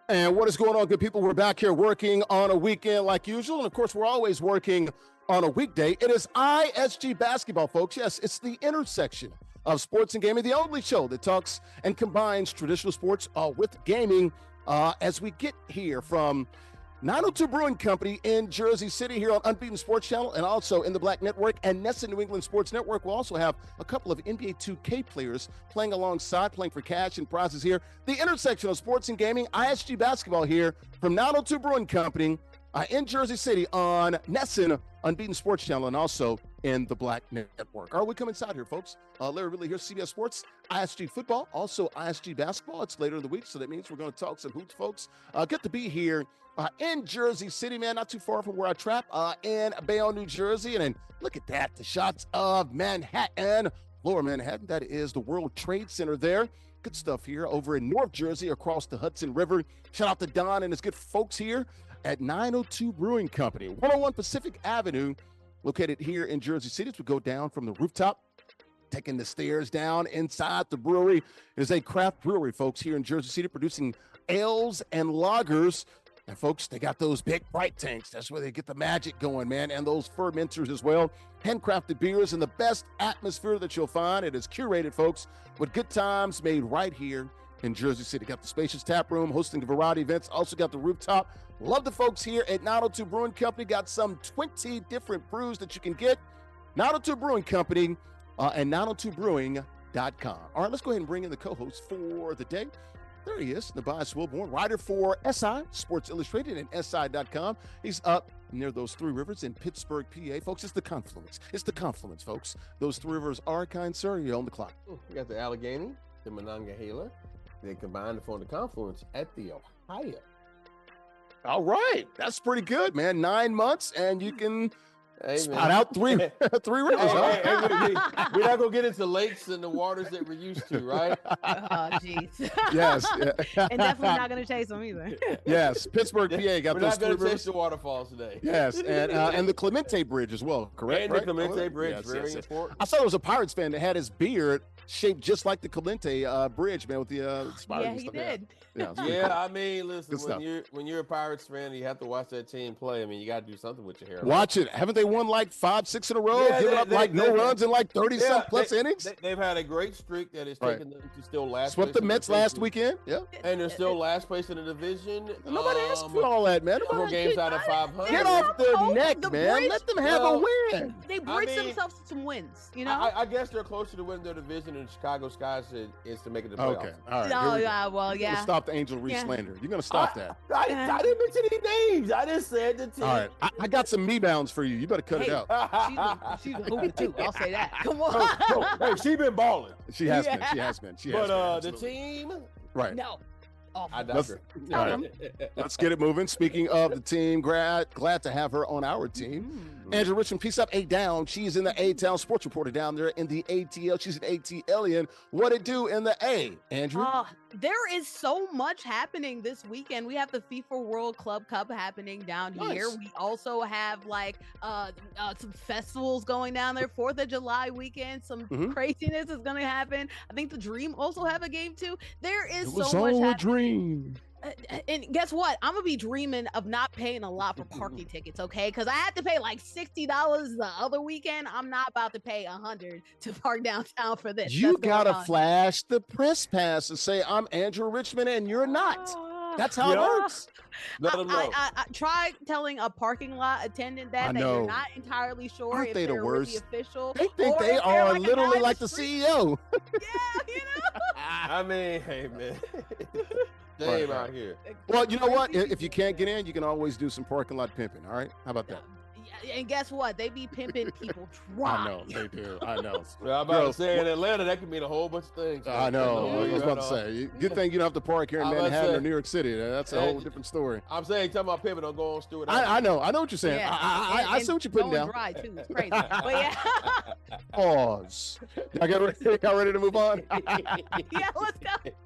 And what is going on, good people? We're back here working on a weekend like usual. And of course, we're always working on a weekday. It is ISG Basketball, folks. Yes, it's the intersection of sports and gaming, the only show that talks and combines traditional sports with gaming as we get here from 902 Brewing Company in Jersey City here on Unbeaten Sports Channel and also in the Black Network and Nessa New England Sports Network. We'll also have a couple of NBA 2K players playing alongside, playing for cash and prizes here. The intersection of sports and gaming, ISG Basketball here from 902 Brewing Company in Jersey City on Nesson Unbeaten Sports Channel and also in the Black Network. All right, we come inside here, folks. Larry Ridley here, CBS Sports, ISG Football, also ISG Basketball. It's later in the week, so that means we're going to talk some hoops, folks. Good to be here in Jersey City, man, not too far from where I trap in Bayonne, New Jersey. And then look at that, the shots of Manhattan, Lower Manhattan. That is the World Trade Center there. Good stuff here over in North Jersey across the Hudson River. Shout out to Don and his good folks here at 902 Brewing Company, 101 Pacific Avenue, located here in Jersey City. As we go down from the rooftop, taking the stairs down inside the brewery. It is a craft brewery, folks, here in Jersey City, producing ales and lagers. And folks, they got those big bright tanks. That's where they get the magic going, man. And those fermenters as well. Handcrafted beers and the best atmosphere that you'll find. It is curated, folks, with good times made right here in Jersey City. Got the spacious tap room, hosting a variety of events. Also got the rooftop. Love the folks here at 902 Brewing Company. Got some 20 different brews that you can get. 902 Brewing Company and 902brewing.com. All right, let's go ahead and bring in the co-host for the day. There he is, Nubyjas Wilborn, writer for SI, Sports Illustrated, and SI.com. He's up near those Three Rivers in Pittsburgh, PA. Folks, it's the confluence. It's the confluence, folks. Those Three Rivers are, kind sir, you're on the clock. We got the Allegheny, the Monongahela. They combined to form the confluence at the Ohio. All right. That's pretty good, man. 9 months, and you can spot out three rivers. We're not going to get into lakes and the waters that we're used to, right? Oh, jeez. Yes. And definitely not going to chase them either. Yes. Pittsburgh, PA got we're those not going three to chase the waterfalls today. Yes. And the Clemente Bridge as well, correct? And right? the Clemente Bridge, yes, very yes, yes. important. I saw there was a Pirates fan that had his beard shaped just like the Clemente Bridge, man, with the spiders. Yeah, and he stuff. did. Yeah, I mean, listen, Good when you're a Pirates fan, you have to watch that team play. I mean, you got to do something with your hair. Watch it. Haven't they won like 5, 6 in a row? Yeah, Giving up no runs in like 30-some plus innings? They've had a great streak that has taken them to still last Swept place. the Mets last weekend. Yeah. And they're still last place in the division. Nobody asked for all that, man. 4 games out of 500. Get off their neck, The man. bridge- Let them have a win. They bridge themselves to some wins, you know? I guess they're closer to winning their division than the Chicago Skies is to make it the playoffs. Okay. All right. Oh, yeah, well, You're yeah. going to stop the Angel Reese slander. You're going to stop that. I didn't mention any names. I just said the team. All right. I got some me-bounds for you. You better cut it out. She's hooping too. I'll say that. Come on. Hey, she been balling. She has been. She has been. But the team, right. No. I Let's, doubt all right. Let's get it moving. Speaking of the team, glad to have her on our team. Andrea Richmond, peace up, A down. She's in the A-Town sports reporter down there in the ATL. She's an ATLian. What it do in the A, Andrew? There is so much happening this weekend. We have the FIFA World Club Cup happening down here. We also have like some festivals going down there. 4th of July weekend. Some craziness is going to happen. I think the Dream also have a game too. There is so much happening. A dream. And guess what? I'm gonna be dreaming of not paying a lot for parking tickets, okay? Because I had to pay like $60 the other weekend. I'm not about to pay $100 to park downtown for this. You gotta flash the press pass and say, I'm Andrew Richmond and you're not. That's how it works. I try telling a parking lot attendant that you're not entirely sure. Aren't if they the they're worst? Really official. They think they are like literally like the CEO. Yeah, you know. I mean, hey man, shame out here. Well, you know what? If you can't get in, you can always do some parking lot pimping. All right, how about that? And guess what? They be pimping people dry. I know they do. I know. Well, I'm about to say in Atlanta that could mean a whole bunch of things. I know. I was about to say. Good thing you don't have to park here in Manhattan or New York City. That's a whole different story. I'm saying, talking about pimping, don't go on Stewart. I know what you're saying. Yeah. I see what you're putting down. Dry too. It's crazy. But yeah. Pause. Y'all ready to move on? Yeah,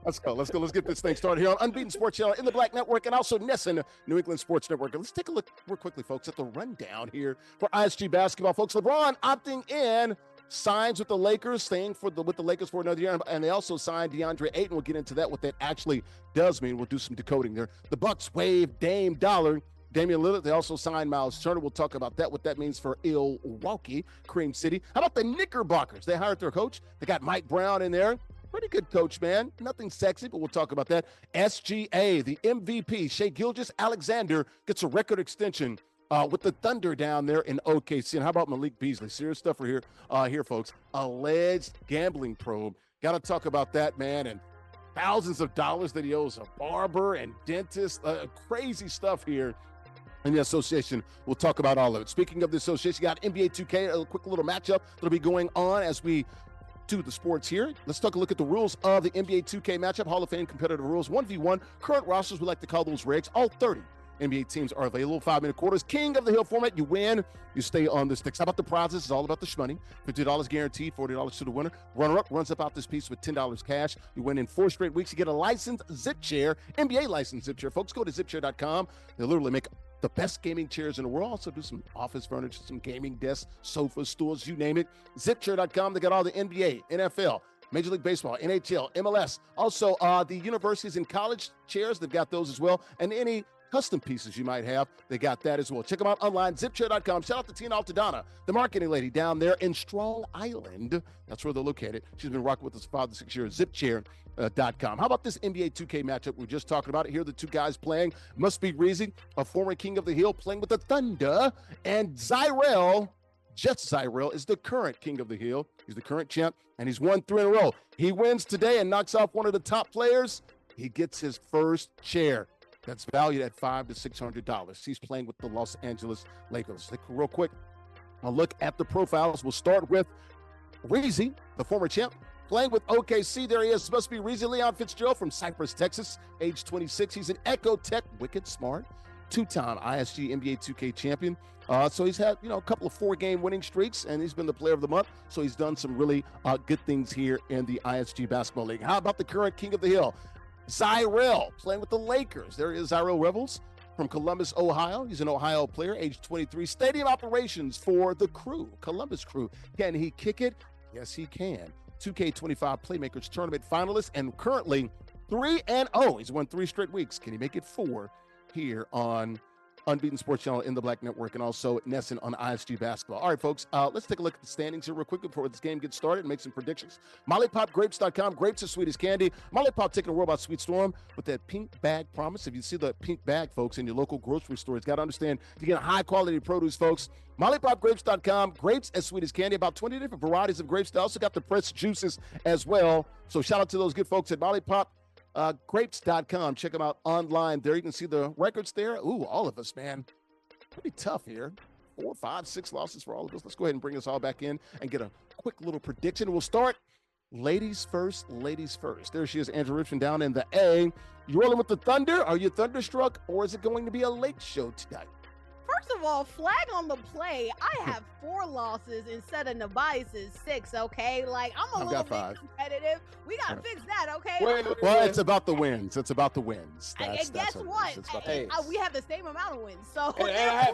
let's go. Let's go. Let's get this thing started here on Unbeaten Sports Channel in the Black Network and also Nesson New England Sports Network. Let's take a look real quickly, folks, at the rundown here for ISG Basketball. Folks, LeBron opting in signs with the Lakers, staying with the Lakers for another year, and they also signed DeAndre Ayton. We'll get into that, what that actually does mean. We'll do some decoding there. The Bucks waive Dame Damian Lillard. They also signed Myles Turner. We'll talk about that, what that means for Milwaukee, Cream City. How about the Knickerbockers? They hired their coach. They got Mike Brown in there. Pretty good coach, man. Nothing sexy, but we'll talk about that. SGA, the MVP, Shai Gilgeous-Alexander, gets a record extension with the Thunder down there in OKC. And how about Malik Beasley? Serious stuff for here, folks. Alleged gambling probe. Got to talk about that, man. And thousands of dollars that he owes a barber and dentist. Crazy stuff here in the association. We'll talk about all of it. Speaking of the association, you got NBA 2K, a quick little matchup that'll be going on as we do the sports here. Let's take a look at the rules of the NBA 2K matchup. Hall of Fame competitive rules. 1v1. Current rosters, we like to call those regs. All 30 NBA teams are available. 5-minute quarters. King of the Hill format. You win, you stay on the sticks. How about the prizes? It's all about the shmoney. $50 guaranteed, $40 to the winner. Runner-up runs up out this piece with $10 cash. You win in 4 straight weeks. You get a licensed zip chair, NBA licensed zip chair. Folks, go to zipchair.com. They literally make the best gaming chairs in the world. Also do some office furniture, some gaming desks, sofas, stools, you name it. Zipchair.com. They got all the NBA, NFL, Major League Baseball, NHL, MLS. Also, the universities and college chairs, they've got those as well. And any custom pieces you might have, they got that as well. Check them out online, zipchair.com. Shout out to Tina Altadonna, the marketing lady down there in Strong Island. That's where they're located. She's been rocking with us for 5 to 6 years. Zipchair.com. How about this NBA 2K matchup? We're just talking about it. Here are the two guys playing. MustBeReezy, a former King of the Hill, playing with the Thunder. And JustZyrell is the current King of the Hill. He's the current champ, and he's won 3 in a row. He wins today and knocks off one of the top players. He gets his first chair. That's valued at $500 to $600. He's playing with the Los Angeles Lakers. Real quick, I'll look at the profiles. We'll start with Reezy, the former champ, playing with OKC. There he is. MustBeReezy, Leon Fitzgerald from Cypress, Texas, age 26. He's an Echo Tech, wicked smart, 2-time ISG NBA 2K champion. So he's had, a couple of 4-game winning streaks, and he's been the player of the month. So he's done some really good things here in the ISG Basketball League. How about the current King of the Hill? Zyrell, playing with the Lakers. There is Zyrell Rebels from Columbus, Ohio. He's an Ohio player, age 23. Stadium operations for the Crew, Columbus Crew. Can he kick it? Yes, he can. 2K25 Playmakers Tournament finalist and currently 3-0. He's won 3 straight weeks. Can he make it 4 here on Unbeaten Sports Channel in the Black Network and also Nesson on ISG Basketball? All right, folks, let's take a look at the standings here real quick before this game gets started and make some predictions. MollyPopGrapes.com. Grapes as sweet as candy. Molly Pop taking a world by Sweet Storm with that pink bag promise. If you see the pink bag, folks, in your local grocery store, it's got to understand you get high-quality produce, folks. MollyPopGrapes.com. Grapes as sweet as candy. About 20 different varieties of grapes. They also got the pressed juices as well. So shout out to those good folks at Grapes.com. Check them out online there. You can see the records there. Ooh, all of us, man. Pretty tough here. 4, 5, 6 losses for all of us. Let's go ahead and bring us all back in and get a quick little prediction. We'll start ladies first, ladies first. There she is, Andrea Richmond down in the A. You rolling with the Thunder? Are you thunderstruck, or is it going to be a late show tonight? First of all, flag on the play. I have 4 losses instead of Nubyjas' 6, okay? Like, I'm a little bit competitive. We got to fix that, okay? Well, it's about the wins. It's about the wins. And guess what? We have the same amount of wins. So I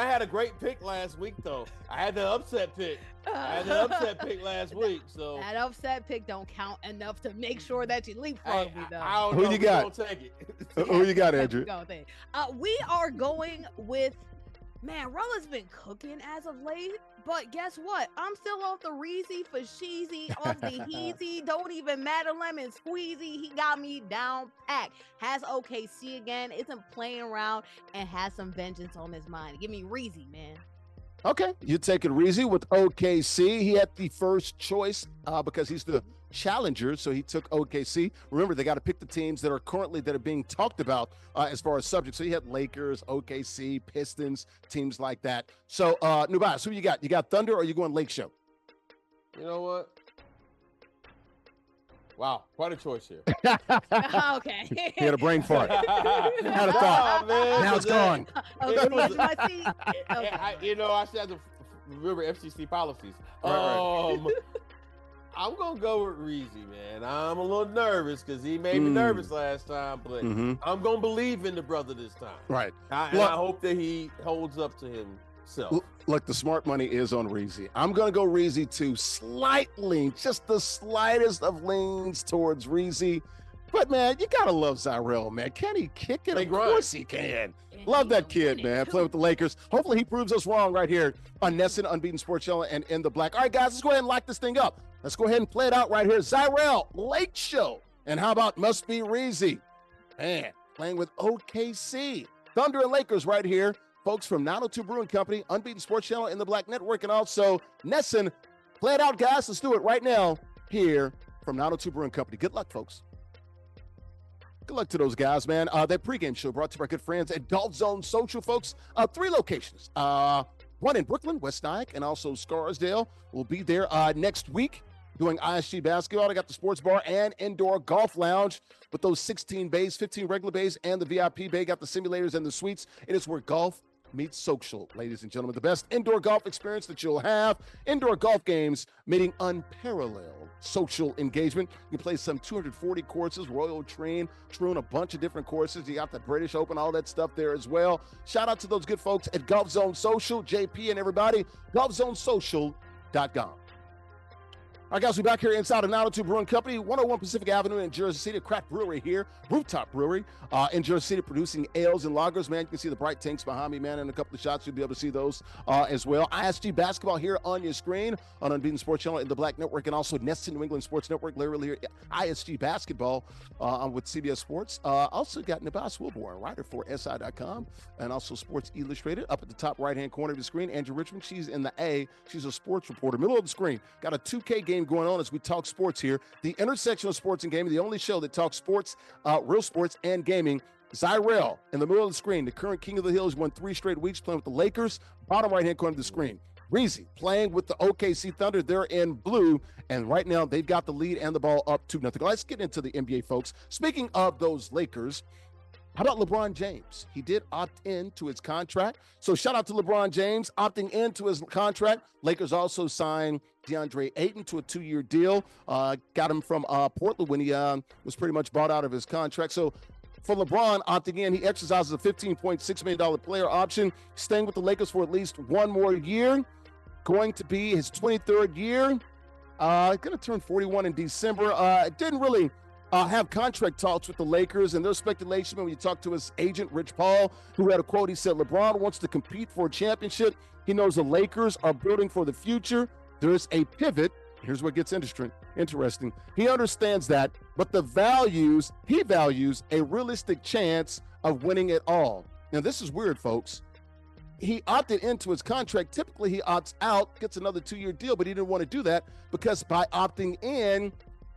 had a great pick last week, though. I had the upset pick. Last week. So that upset pick don't count enough to make sure that you leapfrog me, though. Who you got? Who you got, Andrew? We are going with, man, Rulla's been cooking as of late. But guess what? I'm still off the Reezy for Sheezy, off the Heezy. Don't even matter, lemon squeezy. He got me down packed. Has OKC again. Isn't playing around and has some vengeance on his mind. Give me Reezy, man. Okay, you take it Reezy with OKC. He had the first choice because he's the challenger, so he took OKC. Remember, they got to pick the teams that are being talked about as far as subjects. So you had Lakers, OKC, Pistons, teams like that. So, Nubyjas, who you got? You got Thunder, or are you going Lake Show? You know what? Wow, quite a choice here. Okay. He had a brain fart. Had a thought. Man, now it's gone. I should have to remember FCC policies. I'm going to go with Reezy, man. I'm a little nervous because he made me nervous last time, but I'm going to believe in the brother this time. Right. I hope that he holds up to himself. Look, the smart money is on Reezy. I'm going to go Reezy too, slightly, just the slightest of leans towards Reezy. But, man, you got to love Zyrell, man. Can he kick it? Of course he can. Love that kid, man. Play with the Lakers. Hopefully he proves us wrong right here on Nesson, Unbeaten Sports Channel, and In the Black. All right, guys, let's go ahead and lock this thing up. Let's go ahead and play it out right here. Zyrell, Lake Show. And how about MustBeReezy? Man, playing with OKC. Thunder and Lakers right here. Folks from 902 Brewing Company, Unbeaten Sports Channel, In the Black Network, and also Nesson. Play it out, guys. Let's do it right now here from 902 Brewing Company. Good luck, folks. Good luck to those guys, man. That pregame show brought to our good friends at Golf Zone Social, folks. 3 locations. One in Brooklyn, West Nyack, and also Scarsdale. We'll be there next week doing ISG Basketball. I got the sports bar and indoor golf lounge with those 16 bays, 15 regular bays, and the VIP bay. Got the simulators and the suites. It is where golf meets social, ladies and gentlemen. The best indoor golf experience that you'll have. Indoor golf games meeting unparalleled social engagement. You can play some 240 courses, Royal Troon, a bunch of different courses. You got the British Open, all that stuff there as well. Shout out to those good folks at Golf Zone Social, JP and everybody. GolfZoneSocial.com. All right, guys, we're back here inside of 902 Brewing Company, 101 Pacific Avenue in Jersey City, craft brewery here, rooftop brewery in Jersey City, producing ales and lagers. Man, you can see the bright tanks behind me, man, and a couple of shots. You'll be able to see those as well. ISG Basketball here on your screen on Unbeaten Sports Channel in the Black Network, and also Nesson New England Sports Network. Larry Ridley here, ISG Basketball with CBS Sports. Also got Nubyjas Wilborn, writer for SI.com, and also Sports Illustrated. Up at the top right-hand corner of the screen, Andrea Richmond. She's in the A. She's a sports reporter. Middle of the screen, got a 2K game going on as we talk sports here. The intersection of sports and gaming, the only show that talks sports, real sports and gaming. Zyrell in the middle of the screen, the current king of the hills, won 3 straight weeks playing with the Lakers. Bottom right-hand corner of the screen, Reezy playing with the OKC Thunder. They're in blue, and right now they've got the lead and the ball up 2-0. Let's get into the NBA, folks. Speaking of those Lakers, how about LeBron James? He did opt in to his contract. So shout out to LeBron James opting into his contract. Lakers also signed DeAndre Ayton to a 2-year deal. Got him from Portland when he was pretty much bought out of his contract. So for LeBron opting in, he exercises a $15.6 million player option, staying with the Lakers for at least 1 more year. Going to be his 23rd year. Going to turn 41 in December. Didn't really have contract talks with the Lakers, and there's speculation when you talk to his agent, Rich Paul, who had a quote. He said, LeBron wants to compete for a championship. He knows the Lakers are building for the future. There's a pivot. Here's what gets interesting. He understands that, but he values a realistic chance of winning it all. Now, this is weird, folks. He opted into his contract. Typically, he opts out, gets another 2-year deal, but he didn't want to do that because by opting in,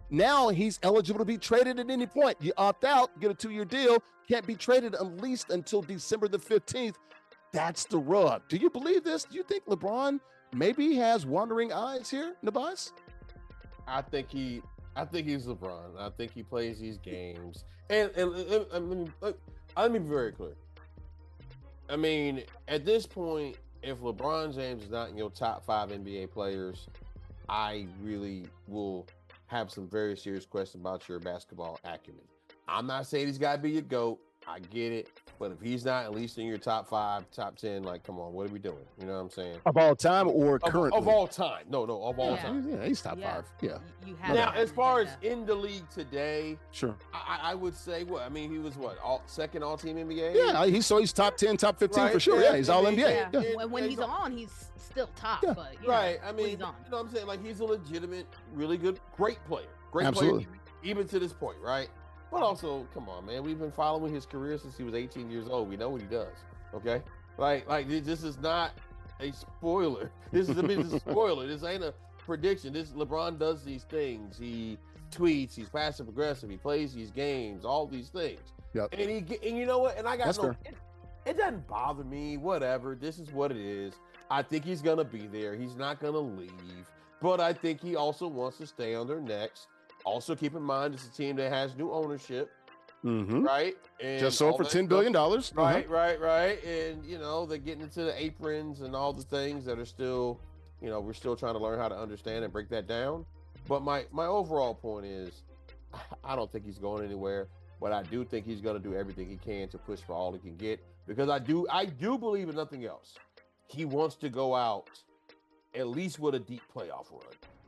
now he's eligible to be traded at any point. You opt out, get a 2-year deal, can't be traded at least until December the 15th. That's the rub. Do you believe this? Do you think LeBron maybe has wandering eyes here, Nubyjas? I think he's LeBron. I think he plays these games. And let me be very clear. I mean, at this point, if LeBron James is not in your top 5 NBA players, I really will have some very serious questions about your basketball acumen. I'm not saying he's got to be your GOAT. I get it. But if he's not at least in your top 5, top 10, like, come on, what are we doing? You know what I'm saying? Of all time or currently? Of all time. No, of all time. Yeah, he's top 5. Yeah. You have now, as far as in the league today, sure. I would say what? I mean, he was what? Second all-team NBA? Yeah, he's top 10, top 15 for sure. Yeah, he's all NBA. Yeah. When he's on, he's still top. Yeah. But right. I mean, you know what I'm saying? Like, he's a legitimate, really good, great player. Absolutely. Player, even to this point, right? But also, come on, man. We've been following his career since he was 18 years old. We know what he does. Okay, like this is not a spoiler. This is a spoiler. This ain't a prediction. This LeBron does these things. He tweets. He's passive aggressive. He plays these games. All these things. Yep. And you know what? And I got it doesn't bother me. Whatever. This is what it is. I think he's gonna be there. He's not gonna leave. But I think he also wants to stay on their necks. Also, keep in mind, it's a team that has new ownership, right? And just sold for $10 billion. Right. And, you know, they're getting into the aprons and all the things that are still, you know, we're still trying to learn how to understand and break that down. But my overall point is, I don't think he's going anywhere, but I do think he's going to do everything he can to push for all he can get, because I do believe in nothing else. he wants to go out at least with a deep playoff run.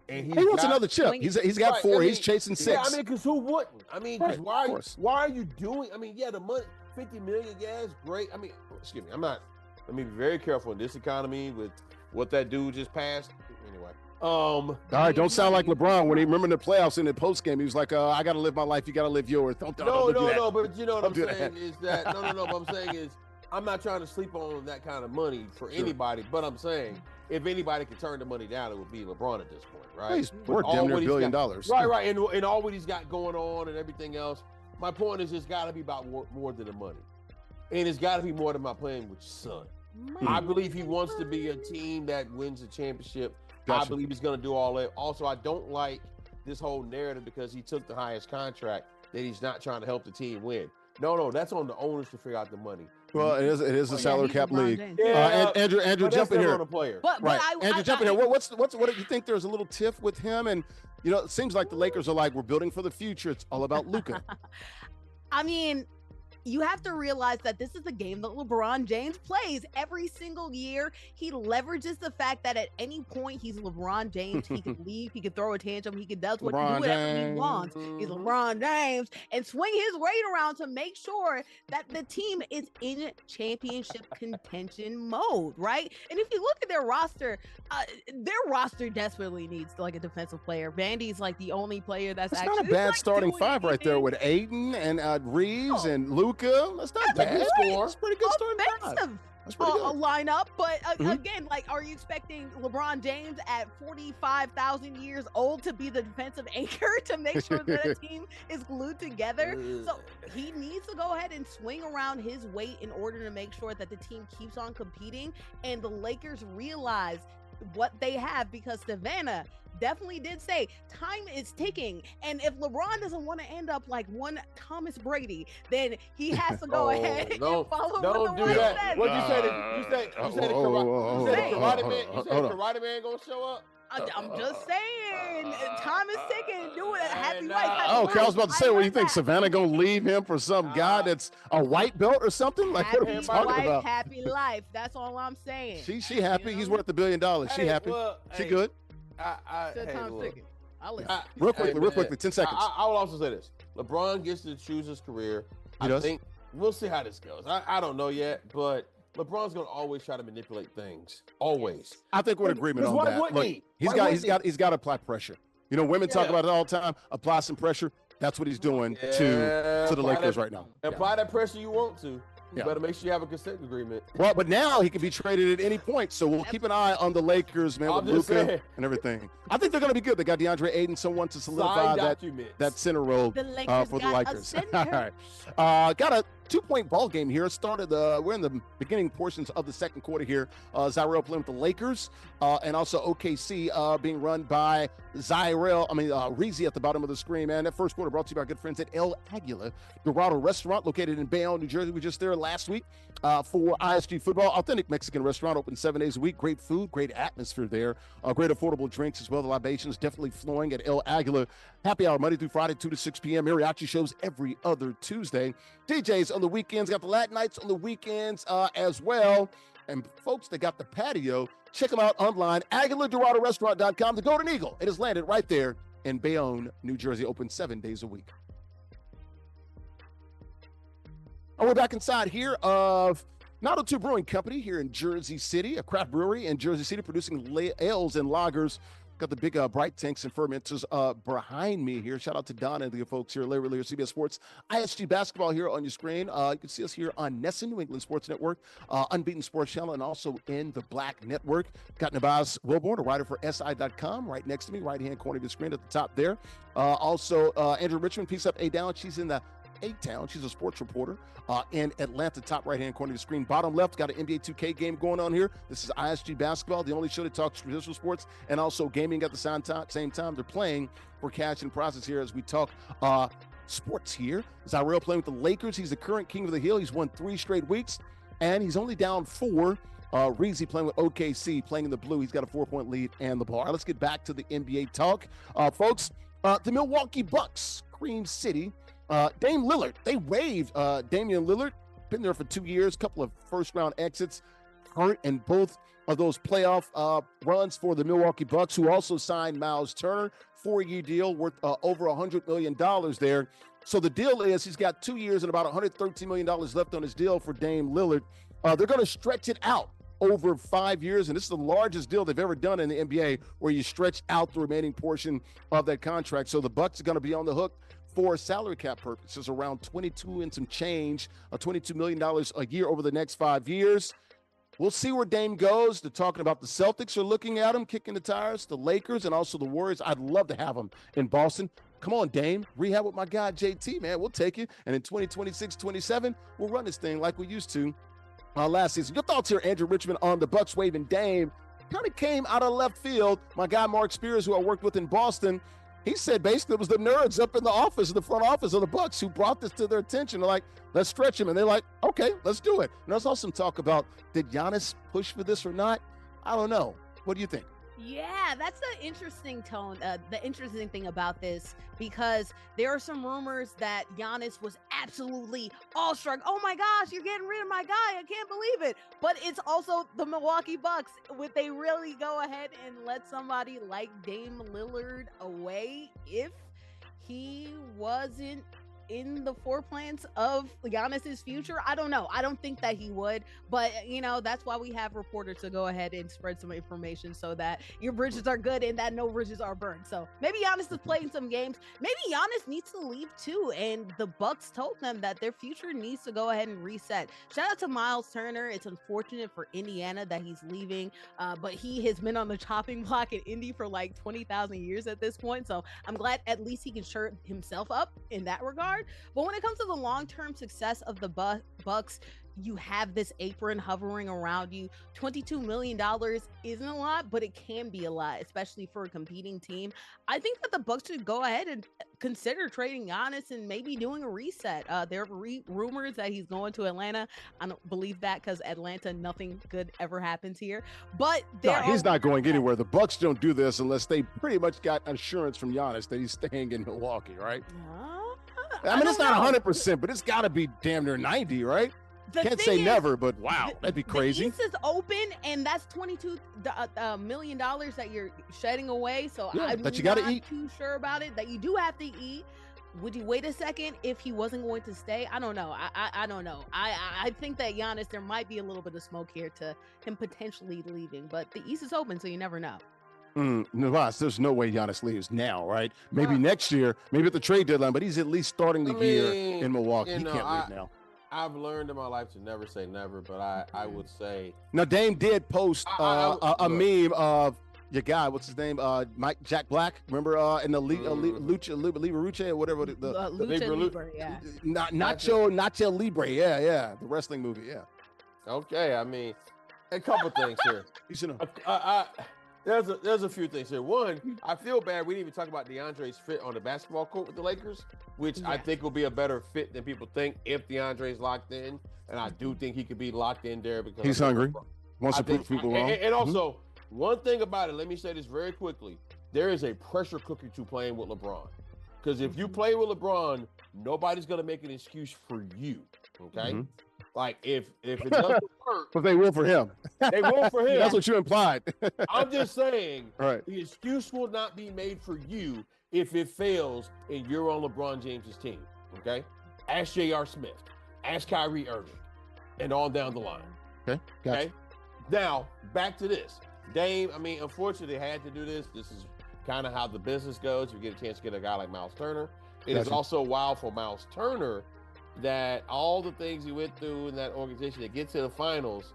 And he wants another chip. He's got 4. He's chasing 6. Yeah, I mean, because who wouldn't? I mean, because why are you doing? I mean, yeah, the money, $50 million, yeah, it's great. I mean, excuse me, let me be very careful in this economy with what that dude just passed. Anyway. All right, don't sound like LeBron when he remember the playoffs in the post game. He was like, "I got to live my life. You got to live yours." Don't no. But you know what I'm saying is that no. What I'm saying is I'm not trying to sleep on that kind of money for anybody. But I'm saying if anybody could turn the money down, it would be LeBron at this point, right? He's worth damn near $1 billion. Right, and all what he's got going on and everything else. My point is, it's got to be about more than the money, and it's got to be more than my playing with your son. I believe he wants to be a team that wins a championship. Gotcha. I believe he's going to do all that. Also, I don't like this whole narrative because he took the highest contract that he's not trying to help the team win. No, that's on the owners to figure out the money. Well, it is a salary cap league. Andrew, jump in here. Andrew, jump in here. What do you think? There's a little tiff with him, and it seems like the Lakers are like, we're building for the future. It's all about Luka. I mean, you have to realize that this is a game that LeBron James plays every single year. He leverages the fact that at any point he's LeBron James. He could leave, he could throw a tantrum, he could do whatever he wants. He's LeBron James and swing his weight around to make sure that the team is in championship contention mode, right? And if you look at their roster desperately needs like a defensive player. Vandy's like the only player that's actually not a bad starting 5 right there with Ayton and Reeves and Luka. That's not bad. It's pretty good starting 5. That's pretty good. A lineup, but again, like, are you expecting LeBron James at 45,000 years old to be the defensive anchor to make sure that a team is glued together? So he needs to go ahead and swing around his weight in order to make sure that the team keeps on competing, and the Lakers realize what they have, because Savannah definitely did say time is ticking, and if LeBron doesn't want to end up like one Thomas Brady, then he has to go ahead and follow what the do that. said. What you said the Karate Man gonna show up? I'm just saying, time is ticking. Do it. Happy wife. I was about to say, what do you think? Savannah gonna leave him for some guy that's a white belt or something? Like, what are we talking about? Happy life. That's all I'm saying. She happy. He's worth $1 billion. She happy. She good. Time's ticking. I'll listen. Real quickly, 10 seconds. I will also say this: LeBron gets to choose his career. I think we'll see how this goes. I don't know yet, but LeBron's gonna always try to manipulate things. Always. I think we're in agreement on that. Look, he's got to apply pressure. Women talk about it all the time. Apply some pressure. That's what he's doing to the Lakers right now. Apply that pressure you want to. You better make sure you have a consent agreement. Well, but now he can be traded at any point, so we'll keep an eye on the Lakers, man, with Luka and everything. I think they're going to be good. They got DeAndre Ayton, someone to solidify that center role for the Lakers. All right. Got a 2-point ball game here. Started. We're in the beginning portions of the second quarter here. JustZyrell playing with the Lakers, and also OKC being run by Reezy at the bottom of the screen. Man, that first quarter brought to you by our good friends at El Aguila Dorado Restaurant, located in Bayonne, New Jersey. We were just there last week for ISG Football. Authentic Mexican restaurant, open 7 days a week. Great food, great atmosphere there. Great affordable drinks as well. The libations definitely flowing at El Aguila. Happy hour Monday through Friday, 2 to 6 p.m. Mariachi shows every other Tuesday. DJs on the weekends. Got the Latin nights on the weekends as well. And folks that got the patio, check them out online, AguilaDoradoRestaurant.com. The Golden Eagle, it has landed right there in Bayonne, New Jersey, open 7 days a week. And we're back inside here of 902 Brewing Company here in Jersey City, a craft brewery in Jersey City producing ales and lagers. Got the big bright tanks and fermenters behind me here. Shout out to Don and the folks here, Larry Ridley, CBS Sports, ISG Basketball here on your screen. You can see us here on NESN, New England Sports Network, Unbeaten Sports Channel, and also in the Black Network. Got Nubyjas Wilborn, a writer for SI.com, right next to me, right-hand corner of the screen at the top there. Also, Andrea Richmond, Peace Up, A Down. She's in the A-Town. She's a sports reporter in Atlanta, top right-hand corner of the screen. Bottom left, got an NBA 2K game going on here. This is ISG Basketball, the only show that talks traditional sports and also gaming at the same time. They're playing for cash and prizes here as we talk sports here. JustZyrell playing with the Lakers. He's the current king of the hill. He's won 3 straight weeks, and he's only down 4. Reezy playing with OKC, playing in the blue. He's got a 4-point lead and the ball. All right, let's get back to the NBA talk. Folks, the Milwaukee Bucks, Cream City, Dame Lillard, they waived Damian Lillard, been there for 2 years, couple of first-round exits. hurt in both of those playoff runs for the Milwaukee Bucks, who also signed Myles Turner, 4-year deal worth over $100 million there. So the deal is he's got 2 years and about $113 million left on his deal for Dame Lillard. They're going to stretch it out over 5 years, and this is the largest deal they've ever done in the NBA, where you stretch out the remaining portion of that contract. So the Bucks are going to be on the hook for salary cap purposes around 22 and some change, $22 million a year over the next 5 years. We'll see where Dame goes. They're talking about the Celtics are looking at him, kicking the tires, the Lakers, and also the Warriors. I'd love to have him in Boston. Come on, Dame. Rehab with my guy, JT, man. We'll take it. And in 2026, 27, we'll run this thing like we used to last season. Your thoughts here, Andrew Richmond, on the Bucks waiving Dame? Kind of came out of left field. My guy, Mark Spears, who I worked with in Boston, he said basically it was the nerds up in the office, the front office of the Bucks, who brought this to their attention. They're like, let's stretch him. And they're like, okay, let's do it. And there's also some talk about, did Giannis push for this or not? I don't know. What do you think? Yeah, that's the interesting tone. The interesting thing about this, because there are some rumors that Giannis was absolutely awestruck. Oh my gosh, you're getting rid of my guy. I can't believe it. But it's also the Milwaukee Bucks. Would they really go ahead and let somebody like Dame Lillard away if he wasn't in the foreplans of Giannis's future? I don't know. I don't think that he would, but that's why we have reporters to go ahead and spread some information so that your bridges are good and that no bridges are burned. So maybe Giannis is playing some games. Maybe Giannis needs to leave too, and the Bucks told them that their future needs to go ahead and reset. Shout out to Myles Turner. It's unfortunate for Indiana that he's leaving, but he has been on the chopping block in Indy for like 20,000 years at this point. So I'm glad at least he can shirt himself up in that regard. But when it comes to the long-term success of the Bucks, you have this apron hovering around you. $22 million isn't a lot, but it can be a lot, especially for a competing team. I think that the Bucks should go ahead and consider trading Giannis and maybe doing a reset. There are rumors that he's going to Atlanta. I don't believe that, because Atlanta, nothing good ever happens here. But he's not going anywhere. The Bucks don't do this unless they pretty much got assurance from Giannis that he's staying in Milwaukee, right? I mean, it's not 100%, but it's got to be damn near 90, right? Can't say never, but wow, that'd be crazy. The East is open, and that's $22 million that you're shedding away. So I'm that you got to eat. Too sure about it. That you do have to eat. Would you wait a second if he wasn't going to stay? I don't know. I don't know. I think that Giannis, there might be a little bit of smoke here to him potentially leaving, but the East is open, so you never know. Nubyjas, there's no way Giannis leaves now, right? Maybe next year, maybe at the trade deadline, but he's at least starting the year in Milwaukee. He can't leave now. I've learned in my life to never say never, but I would say. Now, Dame did post a meme of your guy, what's his name? Jack Black. Remember in the Lucha Libre or whatever Lucha Libre, yeah. Nacho Libre, yeah, the wrestling movie, yeah. Okay, I mean, a couple things here. You should know. There's a few things here. One, I feel bad we didn't even talk about DeAndre's fit on the basketball court with the Lakers, which I think will be a better fit than people think if DeAndre's locked in. And I do think he could be locked in there because he's hungry. Wants to prove people wrong. And also, one thing about it, let me say this very quickly. There is a pressure cooker to playing with LeBron. Because if you play with LeBron, nobody's going to make an excuse for you. Okay? Mm-hmm. Like, if it doesn't work. But they will for him. They will for him. That's what you implied. I'm just saying, right. The excuse will not be made for you if it fails and you're on LeBron James's team, okay? Ask J.R. Smith. Ask Kyrie Irving. And on down the line. Okay, gotcha. Okay? Now, back to this. Dame, I mean, unfortunately, they had to do this. This is kind of how the business goes. You get a chance to get a guy like Myles Turner. It is also wild for Myles Turner that all the things he went through in that organization to get to the finals,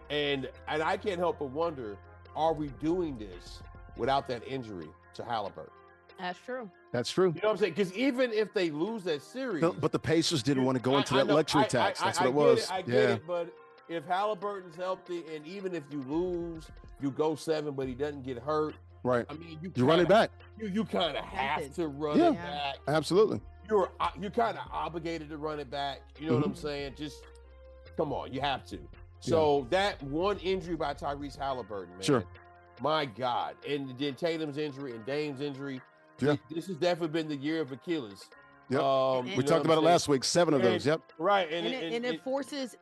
and I can't help but wonder, are we doing this without that injury to Halliburton? That's true. That's true. You know what I'm saying? Because even if they lose that series, but the Pacers didn't want to go into that luxury tax. That's what it was. I get it, but if Halliburton's healthy, and even if you lose, you go 7, but he doesn't get hurt. Right. I mean, you run it back. You kind of have to run it back. Absolutely. You're kind of obligated to run it back. You know what I'm saying? Just come on, you have to. So that one injury by Tyrese Halliburton, man. Sure. My God. And then Tatum's injury and Dame's injury. Yeah. This has definitely been the year of Achilles Yep. We talked about it last week. 7 of those. Yep. Right. And it forces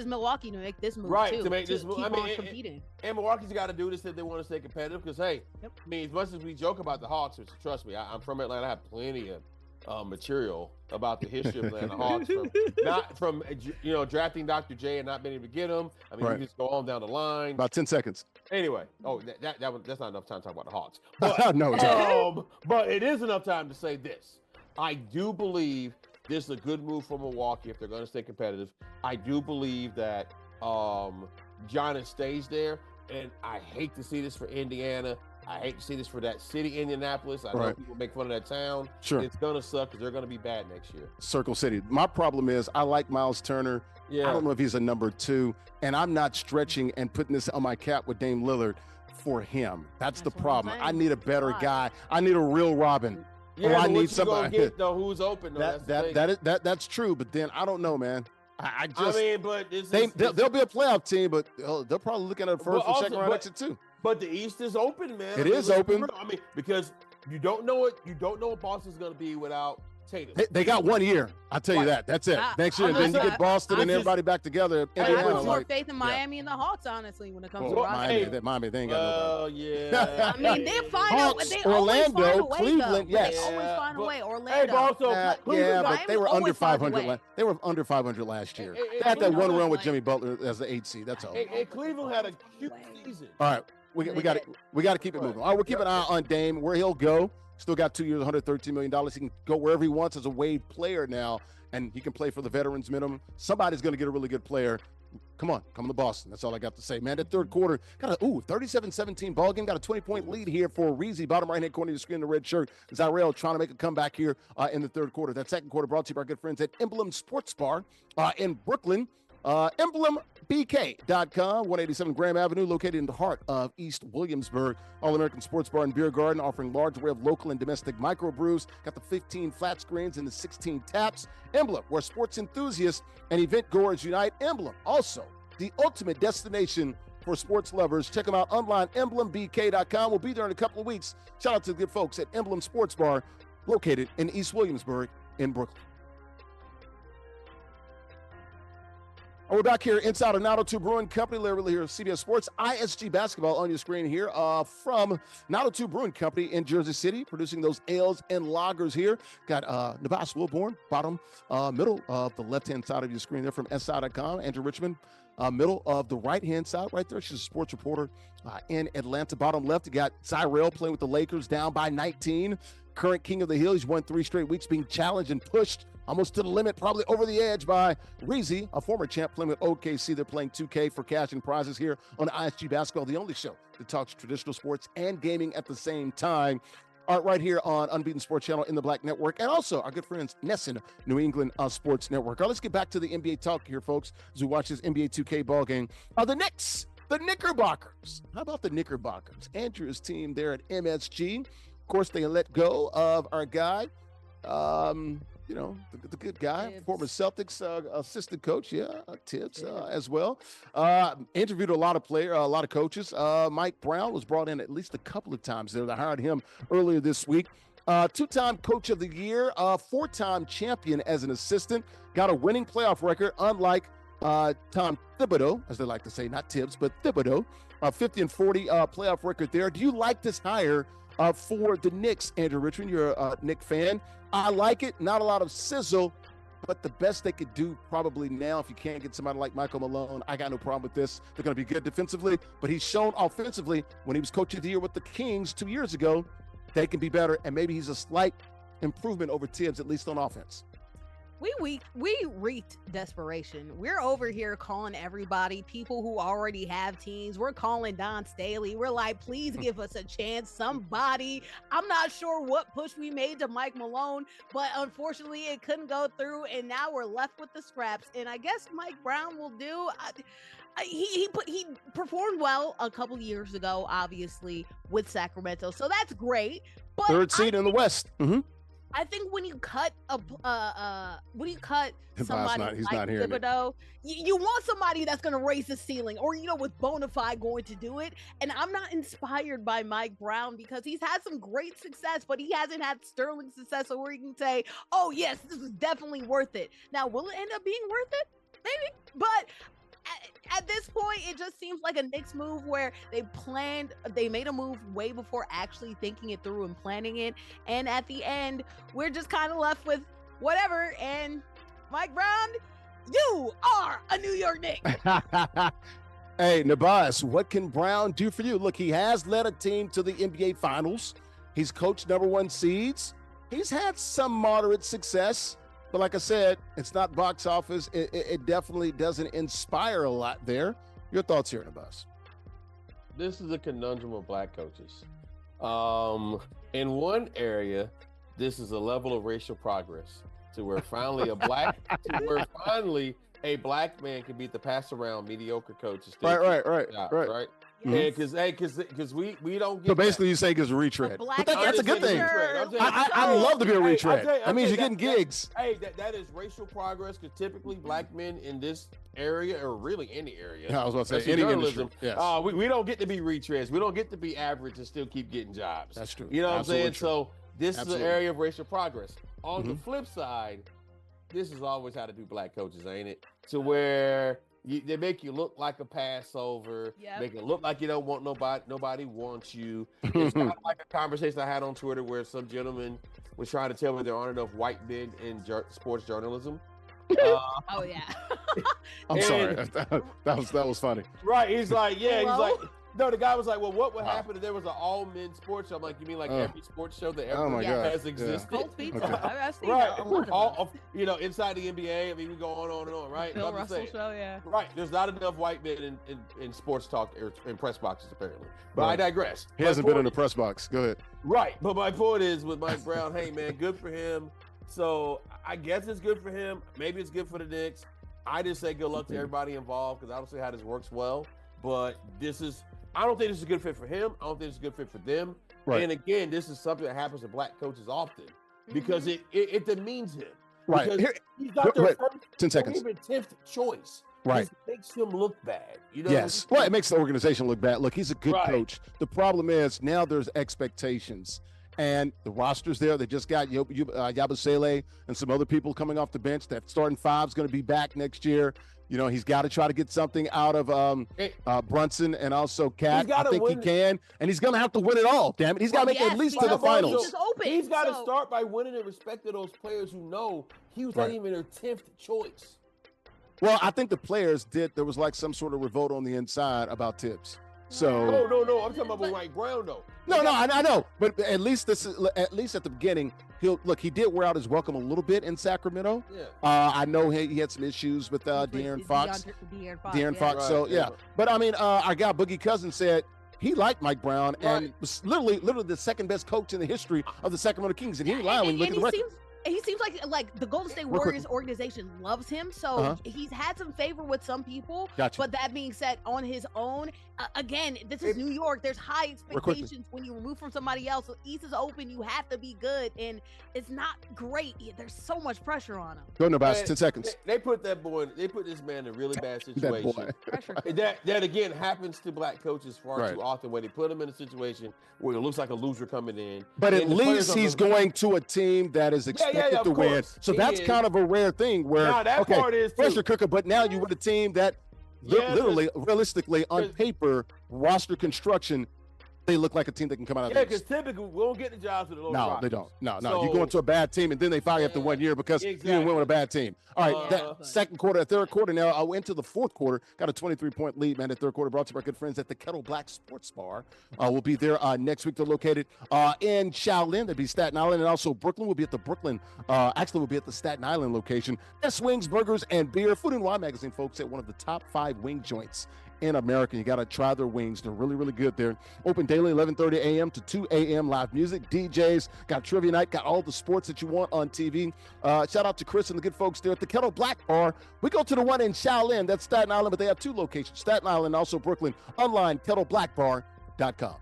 Milwaukee to make this move right, too. To make this move. Keep on competing. And Milwaukee's got to do this if they want to stay competitive. Because hey, I mean, as much as we joke about the Hawks, which trust me, I'm from Atlanta. I have plenty of material about the history of Atlanta Hawks, from drafting Dr. J and not being able to get him. I mean, you just go on down the line. About 10 seconds. Anyway, that's not enough time to talk about the Hawks. But, no, but it is enough time to say this. I do believe this is a good move for Milwaukee if they're going to stay competitive. I do believe that Giannis stays there, and I hate to see this for Indiana. I hate to see this for that city, Indianapolis. I know people make fun of that town. Sure. It's going to suck because they're going to be bad next year. Circle City. My problem is I like Myles Turner. Yeah. I don't know if he's a number 2, and I'm not stretching and putting this on my cap with Dame Lillard for him. That's the problem. I need a better guy. I need a real Robin. Yeah, I need somebody. Get, though, who's open? Though, that's true. But then I don't know, man. I mean, but they'll be a playoff team, but they'll probably look at a first or second round exit too. But the East is open, man. It is open. I mean, because you don't know what Boston's going to be without Tatum. They got 1 year. I'll tell you that. That's it. Next year, then you get Boston and everybody back together. I have more faith in Miami and the Hawks, honestly, when it comes to Miami, they ain't got nobody. Yeah. I mean, they find Hawks, they Orlando, always find a way, Cleveland, though. yes. They always find a way. Orlando. Hey, but also, but they were under 500. They were under 500 last year. They had that one run with Jimmy Butler as the 8 seed. That's all. And Cleveland had a cute season. All right, we got to keep it moving. All right, we'll keep an eye on Dame, where he'll go. Still got 2 years, $113 million. He can go wherever he wants as a waive player now, and he can play for the veterans minimum. Somebody's going to get a really good player. Come on to Boston. That's all I got to say, man. The third quarter, got a 37-17 ball game. Got a 20-point lead here for Reezy. Bottom right-hand corner of the screen, in the red shirt. JustZyrell trying to make a comeback here in the third quarter. That second quarter brought to you by our good friends at Emblem Sports Bar in Brooklyn. EmblemBK.com, 187 Graham Avenue, located in the heart of East Williamsburg. All-American Sports Bar and Beer Garden, offering large array of local and domestic microbrews. Got the 15 flat screens and the 16 taps. Emblem, where sports enthusiasts and event goers unite. Emblem, also the ultimate destination for sports lovers. Check them out online, EmblemBK.com. We'll be there in a couple of weeks. Shout out to the good folks at Emblem Sports Bar, located in East Williamsburg in Brooklyn. We're back here inside of 902 Brewing Company. Larry Ridley here of CBS Sports. ISG Basketball on your screen here from 902 Brewing Company in Jersey City, producing those ales and lagers here. Got Nubyjas Wilborn, bottom, middle of the left-hand side of your screen there from SI.com. Andrea Richmond, middle of the right-hand side right there. She's a sports reporter in Atlanta. Bottom left, you got JustZyrell playing with the Lakers down by 19. Current king of the hill. He's won 3 straight weeks being challenged and pushed almost to the limit, probably over the edge by Reezy, a former champ playing with OKC. They're playing 2K for cash and prizes here on ISG Basketball, the only show that talks traditional sports and gaming at the same time. Right here on Unbeaten Sports Channel in the Black Network, and also our good friends Nesson, New England Sports Network. All right, let's get back to the NBA talk here, folks, as we watch this NBA 2K ball game. The Knicks, the Knickerbockers. How about the Knickerbockers? Andrea's team there at MSG. Of course, they let go of our guy, the good guy, Tibbs. Former Celtics assistant coach, Tibbs as well. Interviewed a lot of coaches. Mike Brown was brought in at least a couple of times there. They hired him earlier this week. 2-time coach of the year, 4-time champion as an assistant, got a winning playoff record, unlike Tom Thibodeau, as they like to say, not Tibbs, but Thibodeau, 50-40 playoff record there. Do you like this hire for the Knicks, Andrew Richmond? You're a Knicks fan. I like it. Not a lot of sizzle, but the best they could do probably now, if you can't get somebody like Michael Malone, I got no problem with this. They're going to be good defensively, but he's shown offensively when he was coach of the year with the Kings 2 years ago, they can be better, and maybe he's a slight improvement over Tibbs, at least on offense. We reeked desperation. We're over here calling everybody, people who already have teams. We're calling Don Staley. We're like, please give us a chance, somebody. I'm not sure what push we made to Mike Malone, but unfortunately it couldn't go through, and now we're left with the scraps. And I guess Mike Brown will do. He performed well a couple years ago, obviously, with Sacramento, so that's great. But third seed in the West. Mm-hmm. I think when you cut somebody He's like not hearing it. Thibodeau, you want somebody that's going to raise the ceiling, or with bona fide going to do it. And I'm not inspired by Mike Brown because he's had some great success, but he hasn't had sterling success where he can say, "Oh yes, this is definitely worth it." Now, will it end up being worth it? Maybe, but at this point, it just seems like a Knicks move where they made a move way before actually thinking it through and planning it. And at the end, we're just kind of left with whatever. And Mike Brown, you are a New York Knick. Hey, Nubyjas, what can Brown do for you? Look, he has led a team to the NBA Finals. He's coached #1 seeds. He's had some moderate success. But like I said, it's not box office. It definitely doesn't inspire a lot there. Your thoughts here, Nubyjas? This is a conundrum of black coaches. In one area, this is a level of racial progress to where finally a black man can beat the pass around mediocre coaches. Right. Yes. Yeah, because we don't get. So basically, that. you say it's a retread. But that's a good thing. I love to be a retread. That means you're getting gigs. That is racial progress because typically black men in this area, or really any area, I was about to say any industry. Yes. We don't get to be retreads. We don't get to be average and still keep getting jobs. That's true. You know what Absolutely I'm saying? true. So this is an area of racial progress. On Mm-hmm. the flip side, this is always how to do black coaches, ain't it? To where they make you look like a Passover, make it look like you don't want nobody wants you. It's kind of like a conversation I had on Twitter where some gentleman was trying to tell me there aren't enough white men in sports journalism. Oh yeah. I'm sorry. That was funny. Right. He's like, Hello? no, the guy was like, well, what would happen if there was an all-men sports show? I'm like, you mean like every sports show that ever has existed? Cold pizza. Okay. I've seen Right. a lot of them. Inside the NBA, I mean, we go on and on, right? Bill Russell show, yeah. Right. There's not enough white men in sports talk or in press boxes, apparently. But I digress. He hasn't been in the press box. Go ahead. Right. But my point is with Mike Brown, hey, man, good for him. So I guess it's good for him. Maybe it's good for the Knicks. I just say good luck to everybody involved because I don't see how this works well. But I don't think this is a good fit for him. I don't think it's a good fit for them. Right. And again, this is something that happens to black coaches often because it demeans him. Right. Because he's not their first 10 seconds. Even 10th choice. Right. It makes him look bad. You know. Yes. Well, it makes the organization look bad. Look, he's a good coach. The problem is now there's expectations. And the roster's there. They just got Yabusele and some other people coming off the bench. That starting five's going to be back next year. You know, he's got to try to get something out of Brunson and also Cat. I think he can. And he's going to have to win it all, damn it. He's got to make it at least to the finals. He's got to start by winning and respecting those players who know he was not even their 10th choice. Well, I think the players did. There was like some sort of revolt on the inside about Tibbs. So no. I'm talking about Mike Brown though. No, I know. But at least at the beginning, he did wear out his welcome a little bit in Sacramento. Yeah. I know he had some issues with De'Aaron Fox. De'Aaron Fox. So yeah. But I mean, our guy Boogie Cousins said he liked Mike Brown and was literally the second best coach in the history of the Sacramento Kings, and he lied when you look at the record. He seems like the Golden State Warriors organization loves him, so he's had some favor with some people. Gotcha. But that being said, on his own, again, this is New York. There's high expectations when you remove from somebody else. So East is open. You have to be good, and it's not great. There's so much pressure on him. Go Nubyjas, 10 seconds. They put this man in a really bad situation. that again happens to black coaches far too often, where they put him in a situation where it looks like a loser coming in. But at least he's going to a team that is expected to win. So that's kind of a rare thing where part is pressure cooker, but now you with a team that literally, realistically, on paper, roster construction, they look like a team that can come out of the because typically we don't get the jobs with the low No, they don't. No. You go into a bad team and then they fire you after 1 year because you didn't win with a bad team. All right, that second quarter, third quarter now, I went to the fourth quarter, got a 23-point lead, man. The third quarter brought to you by our good friends at the Kettle Black Sports Bar. We'll be there next week. They're located in Shaolin. They'll be Staten Island, and also Brooklyn. We'll be at the we'll be at the Staten Island location. Best wings, burgers, and beer. Food and Wine Magazine, folks, at one of the top 5 wing joints in America. You got to try their wings. They're really, really good there. Open daily, 11:30 a.m. to 2 a.m. Live music, DJs, got trivia night, got all the sports that you want on TV. Shout out to Chris and the good folks there at the Kettle Black Bar. We go to the one in Shaolin. That's Staten Island, but they have 2 locations, Staten Island and also Brooklyn. Online, kettleblackbar.com.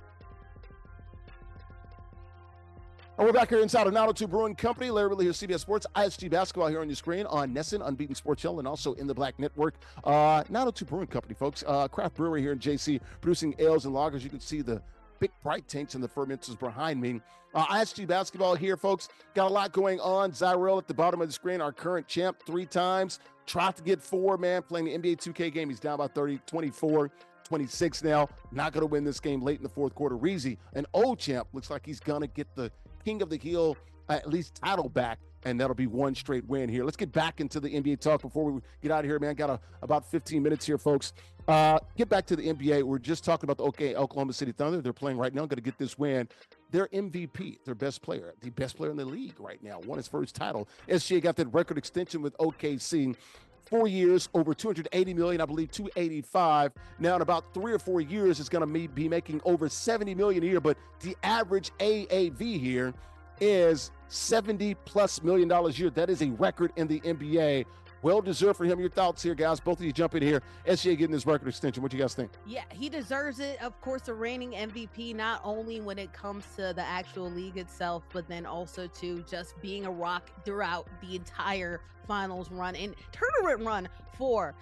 And we're back here inside of 902 Brewing Company. Larry Ridley here, CBS Sports, ISG Basketball here on your screen on Nesson, Unbeaten Sports Channel, and also in the Black Network. 902 Brewing Company, folks. Craft brewery here in JC, producing ales and lagers. You can see the big bright tanks and the fermenters behind me. ISG Basketball here, folks. Got a lot going on. JustZyrell at the bottom of the screen, our current champ 3 times. Tried to get 4, man, playing the NBA 2K game. He's down by 30, 24. 26 now. Not going to win this game late in the fourth quarter. Reezy, an old champ, looks like he's going to get the King of the Hill at least title back, and that'll be 1 straight win here. Let's get back into the NBA talk before we get out of here, man. Got about 15 minutes here, folks. Get back to the NBA. We're just talking about the Oklahoma City Thunder. They're playing right now. Going to get this win. Their MVP, their best player, the best player in the league right now, won his first title. SGA got that record extension with OKC. 4 years, over $280 million, I believe $285. Now in about 3 or 4 years, it's going to be making over $70 million a year. But the average AAV here is $70+ million a year. That is a record in the NBA. Well deserved for him. Your thoughts here, guys? Both of you jump in here. SGA getting his record extension. What do you guys think? Yeah, he deserves it. Of course, the reigning MVP, not only when it comes to the actual league itself, but then also to just being a rock throughout the entire finals run and tournament run for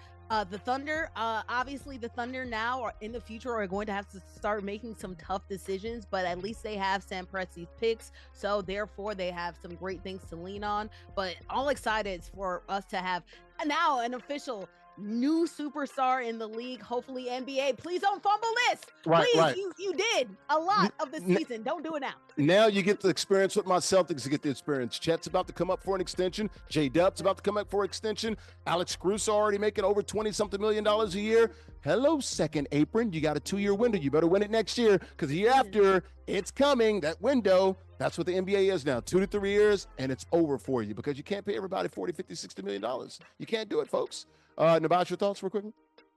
the Thunder. Obviously, the Thunder now or in the future are going to have to start making some tough decisions, but at least they have Sam Presti's picks, so therefore they have some great things to lean on. But all excited for us to have now an official new superstar in the league. Hopefully NBA, please don't fumble this. Right, please, right. You did a lot of the season. Don't do it now. Now you get the experience with my Celtics. You get the experience. Chet's about to come up for an extension. J-Dub's about to come up for an extension. Alex Caruso already making over $20-something million a year. Hello, second apron. You got a 2-year window. You better win it next year because the year after, it's coming. That window, that's what the NBA is now. 2 to 3 years, and it's over for you because you can't pay everybody $40, $50, $60 million. You can't do it, folks. Nubyjas, your thoughts real quickly?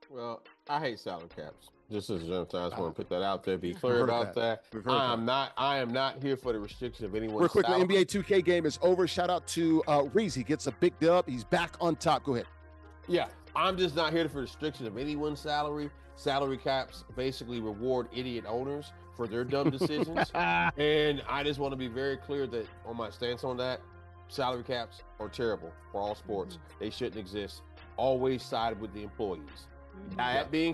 Well, I hate salary caps. Just as a general time, I just want to put that out there. Be clear about that. I am not here for the restriction of anyone's real quick, salary. the NBA 2K game is over. Shout out to Reezy. He gets a big dub. He's back on top. Go ahead. Yeah, I'm just not here for the restriction of anyone's salary. Salary caps basically reward idiot owners for their dumb decisions. And I just want to be very clear that on my stance on that, salary caps are terrible for all sports. They shouldn't exist. Always side with the employees. That being